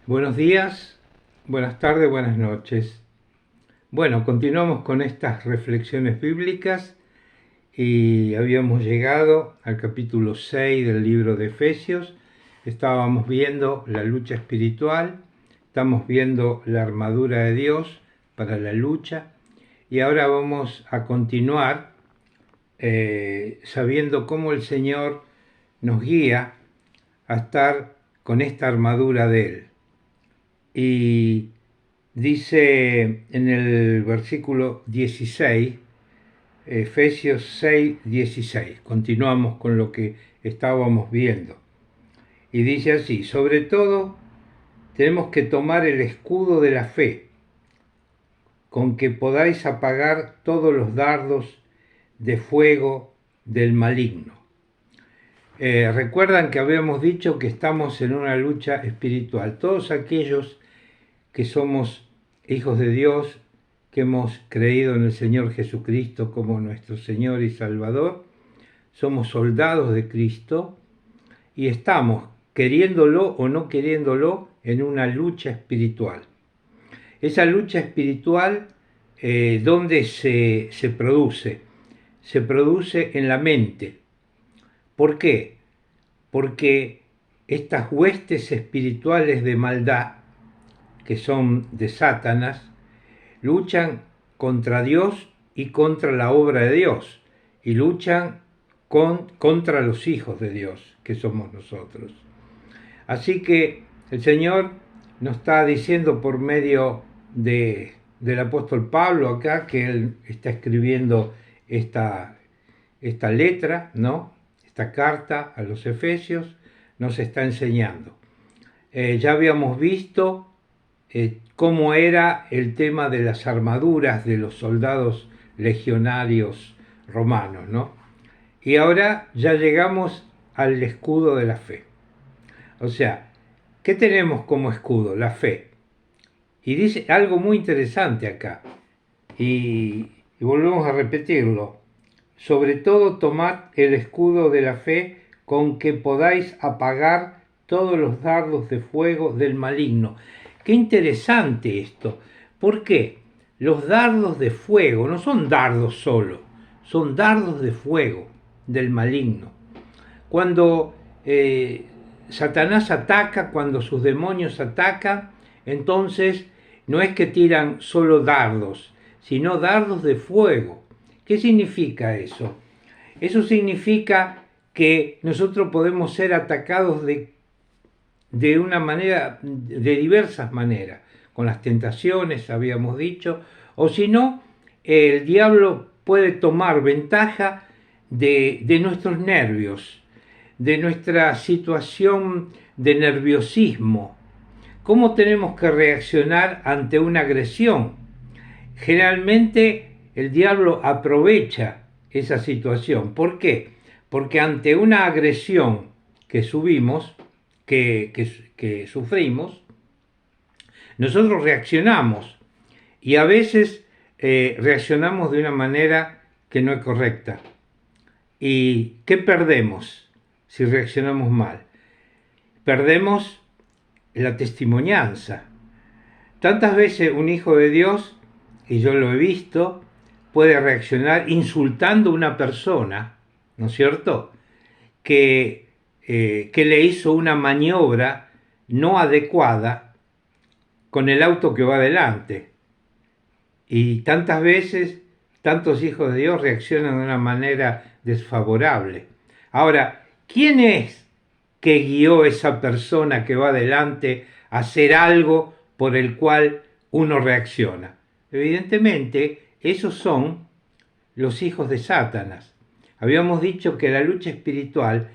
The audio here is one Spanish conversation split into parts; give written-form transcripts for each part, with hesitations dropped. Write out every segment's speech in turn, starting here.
Buenos días, buenas tardes, buenas noches. Bueno, continuamos con estas reflexiones bíblicas y habíamos llegado al capítulo 6 del libro de Efesios. Estábamos viendo la lucha espiritual, estamos viendo la armadura de Dios para la lucha y ahora vamos a continuar sabiendo cómo el Señor nos guía a estar con esta armadura de Él. Y dice en el versículo 16, Efesios 6, 16, continuamos con lo que estábamos viendo. Y dice así: sobre todo tenemos que tomar el escudo de la fe, con que podáis apagar todos los dardos de fuego del maligno. Recuerdan que habíamos dicho que estamos en una lucha espiritual. Todos aquellos que somos hijos de Dios, que hemos creído en el Señor Jesucristo como nuestro Señor y Salvador, somos soldados de Cristo y estamos, queriéndolo o no queriéndolo, en una lucha espiritual. Esa lucha espiritual, ¿dónde se produce? Se produce en la mente. ¿Por qué? Porque estas huestes espirituales de maldad, que son de Satanás, luchan contra Dios y contra la obra de Dios, y luchan contra los hijos de Dios, que somos nosotros. Así que el Señor nos está diciendo por medio del apóstol Pablo acá, que él está escribiendo esta letra, ¿no? Esta carta a los Efesios, nos está enseñando. Ya habíamos visto cómo era el tema de las armaduras de los soldados legionarios romanos, ¿no? Y ahora ya llegamos al escudo de la fe. O sea, ¿qué tenemos como escudo? La fe. Y dice algo muy interesante acá, y volvemos a repetirlo. Sobre todo tomad el escudo de la fe, con que podáis apagar todos los dardos de fuego del maligno. Qué interesante esto. ¿Por qué? Los dardos de fuego no son dardos solo, son dardos de fuego del maligno. Cuando Satanás ataca, cuando sus demonios atacan, entonces no es que tiran solo dardos, sino dardos de fuego. ¿Qué significa eso? Eso significa que nosotros podemos ser atacados de una manera, de diversas maneras, con las tentaciones, habíamos dicho, o si no, el diablo puede tomar ventaja de nuestros nervios, de nuestra situación de nerviosismo. ¿Cómo tenemos que reaccionar ante una agresión? Generalmente el diablo aprovecha esa situación. ¿Por qué? Porque ante una agresión que sufrimos, nosotros reaccionamos y a veces reaccionamos de una manera que no es correcta. ¿Y qué perdemos si reaccionamos mal? Perdemos la testimonianza. Tantas veces un hijo de Dios, y yo lo he visto, puede reaccionar insultando a una persona, ¿no es cierto?, que le hizo una maniobra no adecuada con el auto que va adelante. Y tantas veces, tantos hijos de Dios reaccionan de una manera desfavorable. Ahora, ¿quién es que guió a esa persona que va adelante a hacer algo por el cual uno reacciona? Evidentemente, esos son los hijos de Satanás. Habíamos dicho que la lucha espiritual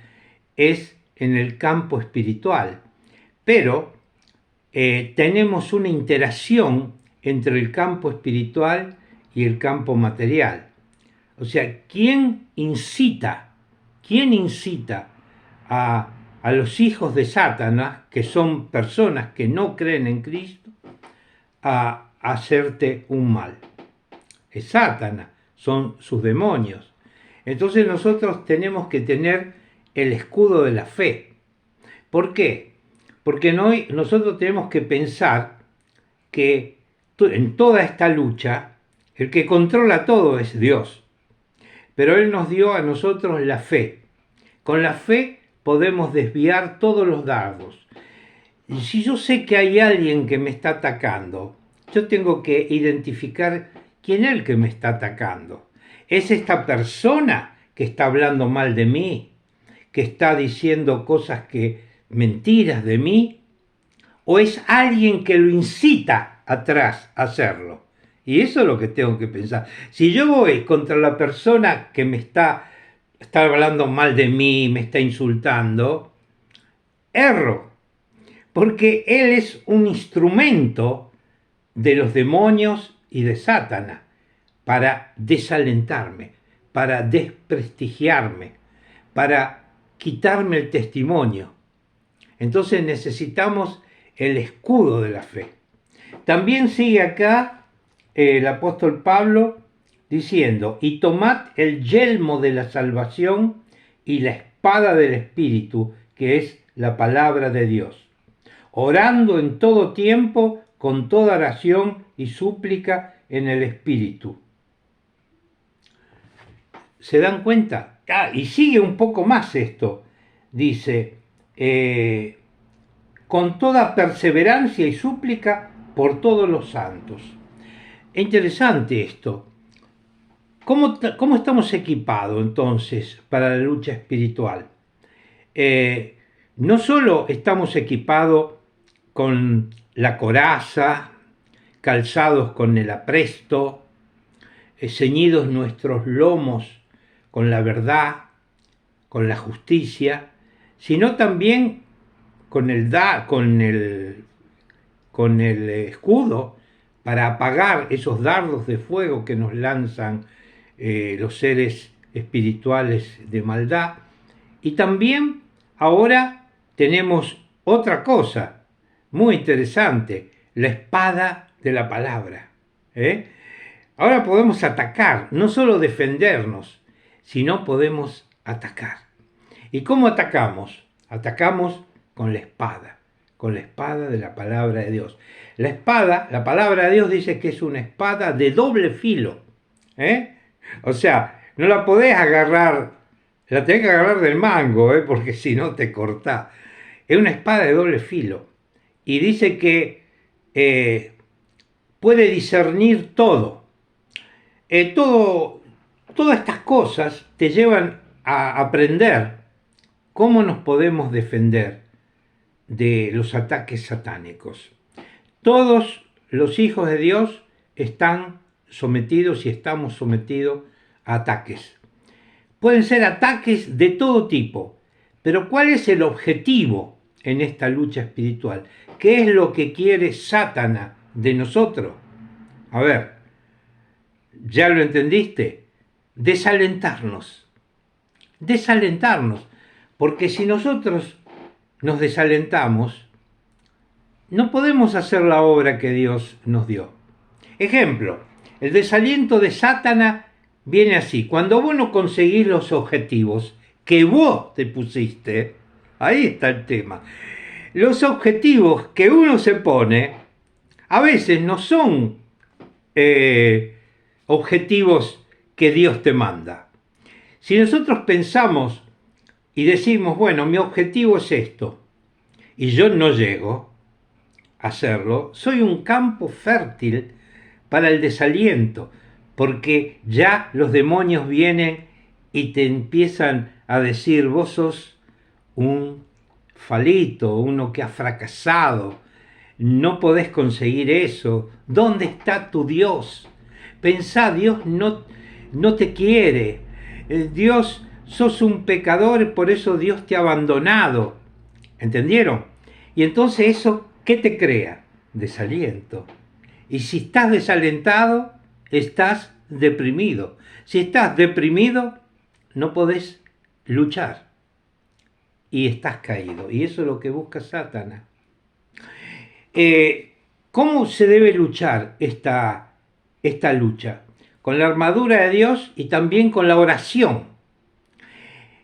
es en el campo espiritual, pero tenemos una interacción entre el campo espiritual y el campo material. O sea, ¿quién incita a los hijos de Satanás, que son personas que no creen en Cristo, a hacerte un mal? Es Satanás, son sus demonios. Entonces nosotros tenemos que tener el escudo de la fe. ¿Por qué? Porque nosotros tenemos que pensar que en toda esta lucha, el que controla todo es Dios. Pero Él nos dio a nosotros la fe. Con la fe podemos desviar todos los dardos. Y si yo sé que hay alguien que me está atacando, yo tengo que identificar quién es el que me está atacando. ¿Es esta persona que está hablando mal de mí? ¿Que está diciendo cosas mentiras de mí? ¿O es alguien que lo incita atrás a hacerlo? Y eso es lo que tengo que pensar. Si yo voy contra la persona que me está hablando mal de mí, me está insultando, erro. Porque él es un instrumento de los demonios y de Satanás para desalentarme, para desprestigiarme, para quitarme el testimonio. Entonces necesitamos el escudo de la fe. También sigue acá el apóstol Pablo diciendo: y tomad el yelmo de la salvación y la espada del Espíritu, que es la palabra de Dios, orando en todo tiempo con toda oración y súplica en el Espíritu. ¿Se dan cuenta? Y sigue un poco más esto. Dice, con toda perseverancia y súplica por todos los santos. Es interesante esto. ¿Cómo estamos equipados entonces para la lucha espiritual? No solo estamos equipados con la coraza, calzados con el apresto, ceñidos nuestros lomos con la verdad, con la justicia, sino también con el escudo para apagar esos dardos de fuego que nos lanzan los seres espirituales de maldad. Y también ahora tenemos otra cosa muy interesante, la espada de la palabra. Ahora podemos atacar, no solo defendernos, sino podemos atacar. ¿Y cómo atacamos? Atacamos con la espada de la palabra de Dios. La espada, la palabra de Dios dice que es una espada de doble filo. O sea, no la podés agarrar, la tenés que agarrar del mango, porque si no te cortás. Es una espada de doble filo. Y dice que puede discernir todo. Todas estas cosas te llevan a aprender cómo nos podemos defender de los ataques satánicos. Todos los hijos de Dios están sometidos y estamos sometidos a ataques. Pueden ser ataques de todo tipo, pero ¿cuál es el objetivo en esta lucha espiritual? ¿Qué es lo que quiere Satanás de nosotros? A ver, ¿ya lo entendiste? Desalentarnos, porque si nosotros nos desalentamos, no podemos hacer la obra que Dios nos dio. Ejemplo, el desaliento de Satanás viene así: cuando vos no conseguís los objetivos que vos te pusiste, ahí está el tema. Los objetivos que uno se pone a veces no son objetivos que Dios te manda. Si nosotros pensamos y decimos, bueno, mi objetivo es esto, y yo no llego a hacerlo, soy un campo fértil para el desaliento, porque ya los demonios vienen y te empiezan a decir, vos sos un falito, uno que ha fracasado, no podés conseguir eso, ¿dónde está tu Dios? Pensá, Dios no te quiere, Dios, sos un pecador, por eso Dios te ha abandonado, ¿entendieron? Y entonces eso, ¿qué te crea? Desaliento. Y si estás desalentado, estás deprimido. Si estás deprimido, no podés luchar. Y estás caído. Y eso es lo que busca Satanás. ¿Cómo se debe luchar esta lucha? Con la armadura de Dios y también con la oración.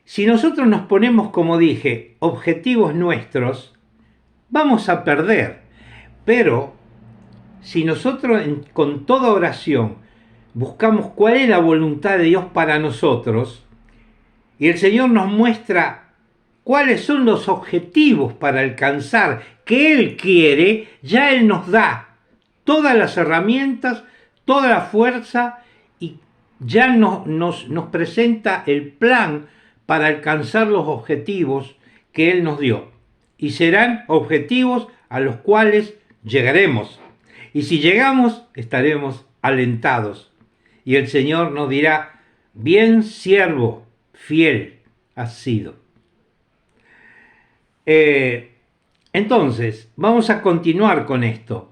Si nosotros nos ponemos, como dije, objetivos nuestros, vamos a perder. Pero si nosotros con toda oración buscamos cuál es la voluntad de Dios para nosotros, y el Señor nos muestra cuáles son los objetivos para alcanzar que Él quiere, ya Él nos da todas las herramientas, toda la fuerza, y ya nos presenta el plan para alcanzar los objetivos que Él nos dio. Y serán objetivos a los cuales llegaremos. Y si llegamos, estaremos alentados. Y el Señor nos dirá: bien siervo, fiel has sido. Entonces, vamos a continuar con esto.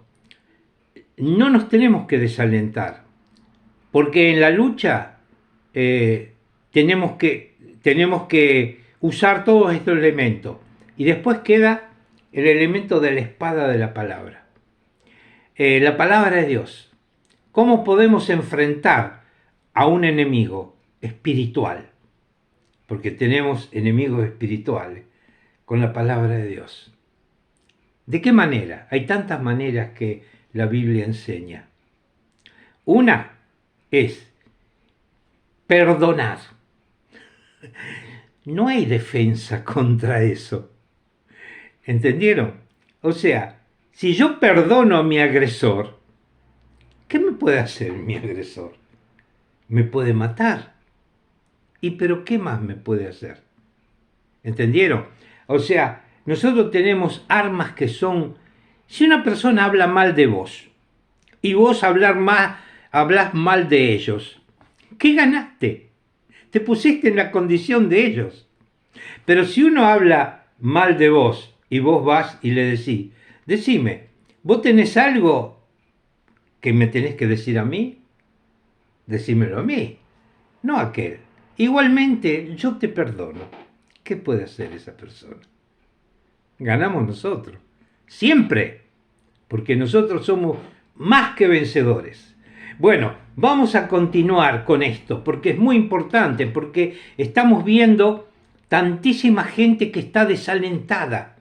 No nos tenemos que desalentar, porque en la lucha tenemos que usar todos estos elementos. Y después queda el elemento de la espada de la palabra. La palabra de Dios. ¿Cómo podemos enfrentar a un enemigo espiritual? Porque tenemos enemigos espirituales con la palabra de Dios. ¿De qué manera? Hay tantas maneras que la Biblia enseña. Una es perdonar. No hay defensa contra eso. ¿Entendieron? O sea, si yo perdono a mi agresor, ¿qué me puede hacer mi agresor? Me puede matar. ¿Y pero qué más me puede hacer? ¿Entendieron? O sea, nosotros tenemos armas que son... Si una persona habla mal de vos y vos hablas mal de ellos, ¿qué ganaste? Te pusiste en la condición de ellos. Pero si uno habla mal de vos y vos vas y le decís: decime, ¿vos tenés algo que me tenés que decir a mí? Decímelo a mí, no a aquel. Igualmente, yo te perdono. ¿Qué puede hacer esa persona? Ganamos nosotros. Siempre. Porque nosotros somos más que vencedores. Bueno, vamos a continuar con esto, porque es muy importante, porque estamos viendo tantísima gente que está desalentada.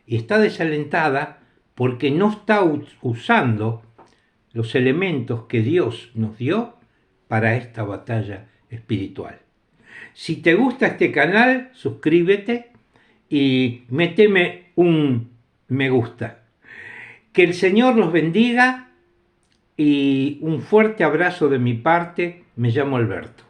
Y está desalentada porque no está usando los elementos que Dios nos dio para esta batalla espiritual. Si te gusta este canal, suscríbete y méteme un me gusta. Que el Señor los bendiga y un fuerte abrazo de mi parte. Me llamo Alberto.